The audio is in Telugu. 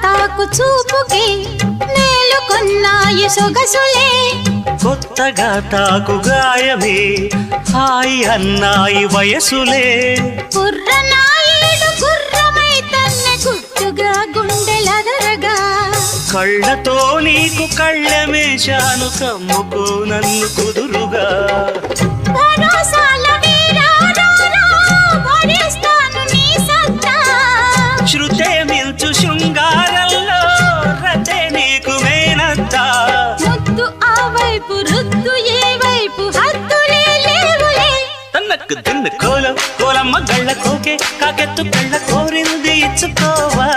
తాకు చూపుకి నేలుకొన్నాయి సొగసులే కొత్తగా తాకు గాయమే హాయి అన్నాయి వయసులే కుర్రనాయుడు గుర్రమై తన్న గుట్టుగా గుండెలదరగా కళ్ళతో నీకు కళ్ళమేశాను కమ్ముకో నన్ను కుదురుగా భరోసాల వీరా రారా, భరిస్తాను నీ సత్తా. శృతే మిల్చు శృంగారంలో రతే నీకు మేనత్తా ముద్దు ఆ వైపు రుద్దు ఏ వైపు హద్దులే లేవులే తన్నకు దిన్ను కోలం కోలమ్మ గళ్ళ కోకే కాకెత్తు కళ్ళ కోరింది ఇచ్చుకోవా